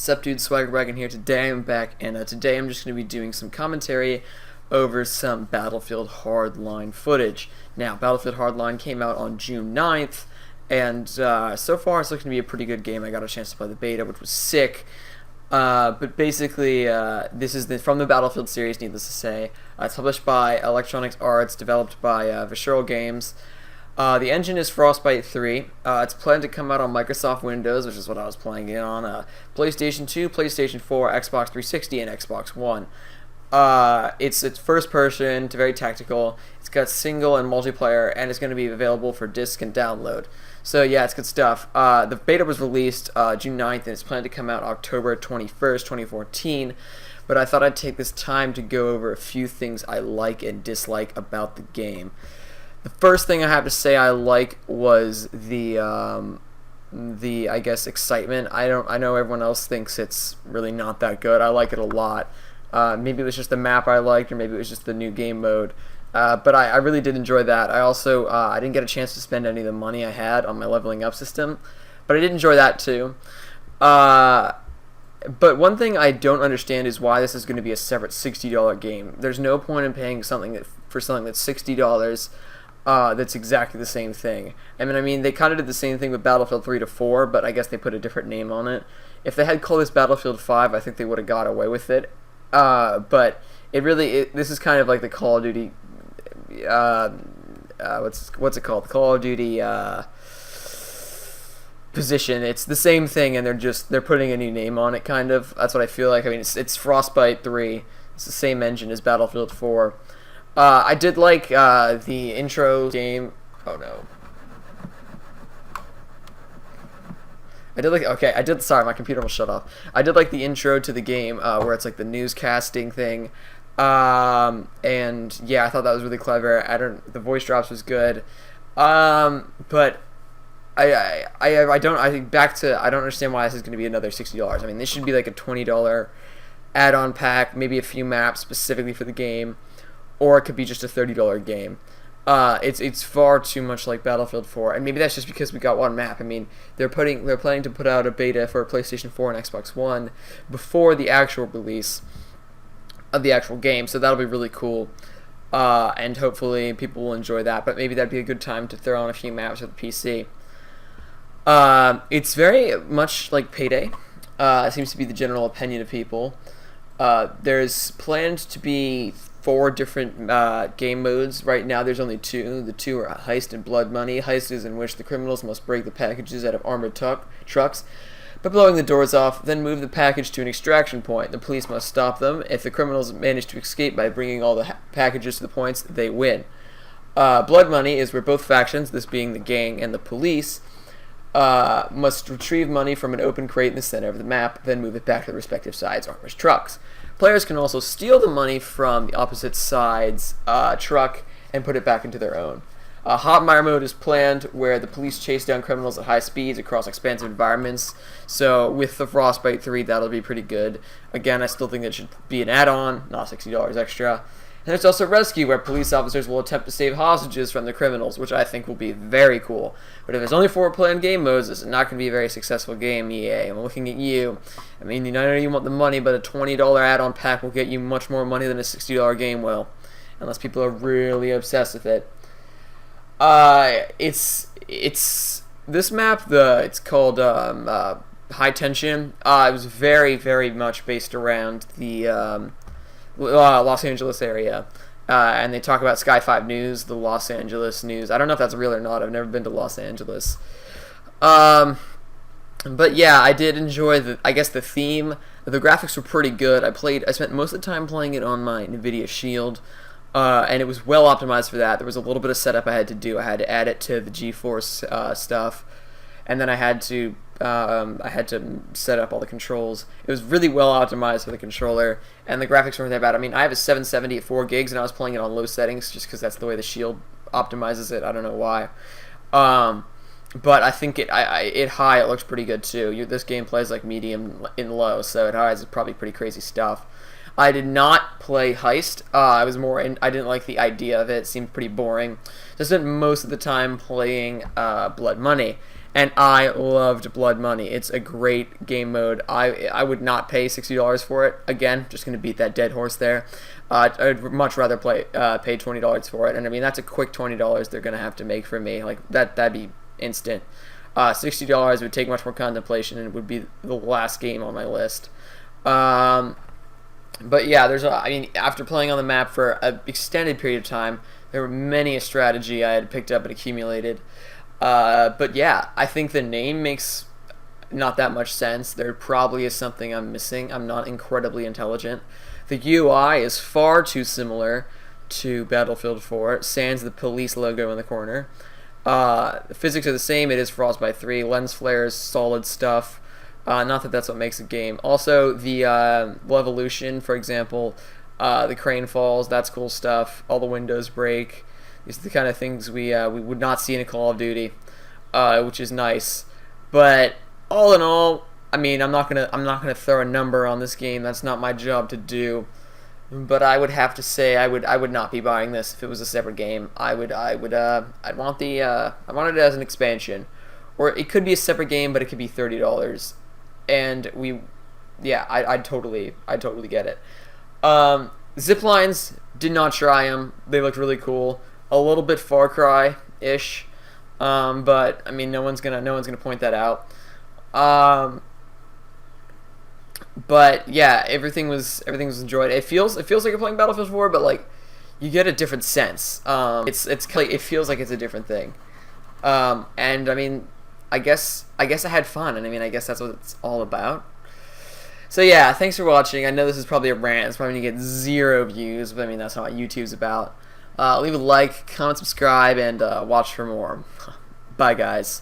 Sup dude, Swaggerwagon here. Today I'm back, and today I'm just going to be doing some commentary over some Battlefield Hardline footage. Now, Battlefield Hardline came out on June 9th, and so far it's looking to be a pretty good game. I got a chance to play the beta, which was sick. But basically, this is from the Battlefield series, needless to say. It's published by Electronic Arts, developed by Visceral Games. The engine is Frostbite 3. It's planned to come out on Microsoft Windows, which is what I was playing it on, PlayStation 2, PlayStation 4, Xbox 360, and Xbox One. It's first person, it's very tactical, it's got single and multiplayer, and it's going to be available for disc and download. So yeah, it's good stuff. The beta was released June 9th, and it's planned to come out October 21st, 2014. But I thought I'd take this time to go over a few things I like and dislike about the game. The first thing I have to say I like was the I guess excitement. I know everyone else thinks it's really not that good. I like it a lot. Maybe it was just the map I liked, or maybe it was just the new game mode. But I really did enjoy that. I also I didn't get a chance to spend any of the money I had on my leveling up system, but I did enjoy that too. But one thing I don't understand is why this is going to be a separate $60 game. There's no point in paying for something that's $60. That's exactly the same thing. I mean, they kind of did the same thing with Battlefield 3 to 4, but I guess they put a different name on it. If they had called this Battlefield 5, I think they would have got away with it. But this is kind of like the Call of Duty, what's it called? The Call of Duty position. It's the same thing, and they're putting a new name on it, kind of. That's what I feel like. I mean, it's Frostbite 3. It's the same engine as Battlefield 4. I did like the intro game. Oh no. Sorry, my computer will shut off. I did like the intro to the game where it's like the newscasting thing. And yeah, I thought that was really clever. The voice drops was good. But I don't understand why this is going to be another $60. I mean, this should be like a $20 add-on pack, maybe a few maps specifically for the game. Or it could be just a $30 game. It's far too much like Battlefield 4, and maybe that's just because we got one map. I mean, they're planning to put out a beta for PlayStation 4 and Xbox One before the actual release of the actual game, so that'll be really cool. And hopefully people will enjoy that. But maybe that'd be a good time to throw on a few maps for the PC. It's very much like Payday. It seems to be the general opinion of people. There's planned to be 4 different game modes. Right now there's only 2. The 2 are Heist and Blood Money. Heist is in which the criminals must break the packages out of armored trucks by blowing the doors off, then move the package to an extraction point. The police must stop them. If the criminals manage to escape by bringing all the packages to the points, they win. Blood Money is where both factions, this being the gang and the police, must retrieve money from an open crate in the center of the map, then move it back to the respective sides' armored trucks. Players can also steal the money from the opposite side's truck and put it back into their own. Hot Mire mode is planned, where the police chase down criminals at high speeds across expansive environments. So with the Frostbite 3, that'll be pretty good. Again, I still think it should be an add-on, not $60 extra. And there's also Rescue, where police officers will attempt to save hostages from the criminals, which I think will be very cool. But if there's only 4 planned game modes, this is not going to be a very successful game, EA. I'm looking at you. I mean, I know you want the money, but a $20 add-on pack will get you much more money than a $60 game will, unless people are really obsessed with it. It's this map. It's called High Tension. It was very, very much based around the Los Angeles area, and they talk about Sky 5 News, the Los Angeles News. I don't know if that's real or not. I've never been to Los Angeles. But yeah, I did enjoy the theme. The graphics were pretty good. I spent most of the time playing it on my NVIDIA Shield, and it was well optimized for that. There was a little bit of setup I had to do. I had to add it to the GeForce stuff, and then I had to set up all the controls. It was really well optimized for the controller, and the graphics weren't that bad. I mean, I have a 770 at 4 gigs, and I was playing it on low settings just because that's the way the Shield optimizes it. I don't know why. But I think it high, it looks pretty good too. This game plays like medium in low, so at high is probably pretty crazy stuff. I did not play Heist. I didn't like the idea of it. It seemed pretty boring. So I spent most of the time playing Blood Money. and I loved Blood Money. It's a great game mode. I would not pay $60 for it. Again, just going to beat that dead horse there. I'd much rather pay $20 for it, and I mean that's a quick $20 they're going to have to make for me. Like that'd be instant. $60 would take much more contemplation, and it would be the last game on my list. But yeah, I mean, after playing on the map for an extended period of time, there were many a strategy I had picked up and accumulated. But yeah, I think the name makes not that much sense. There probably is something I'm missing. I'm not incredibly intelligent. The UI is far too similar to Battlefield 4, sans the police logo in the corner. The physics are the same. It is Frostbite 3. Lens flares, solid stuff. Not that that's what makes a game. Also, the Levolution, for example, the crane falls, that's cool stuff. All the windows break. These are the kind of things we would not see in a Call of Duty, which is nice. But all in all, I mean, I'm not gonna throw a number on this game. That's not my job to do. But I would have to say I would not be buying this if it was a separate game. I'd want I want it as an expansion, or it could be a separate game, but it could be $30. And I'd totally get it. Zip lines, did not try them. They looked really cool. A little bit Far Cry-ish, but I mean, no one's gonna point that out. But yeah, everything was enjoyed. It feels like you're playing Battlefield 4, but like you get a different sense. It feels like it's a different thing. And I mean, I guess I had fun, and I mean, I guess that's what it's all about. So yeah, thanks for watching. I know this is probably a rant. It's probably gonna get 0 views, but I mean, that's not what YouTube's about. Leave a like, comment, subscribe, and watch for more. Bye, guys.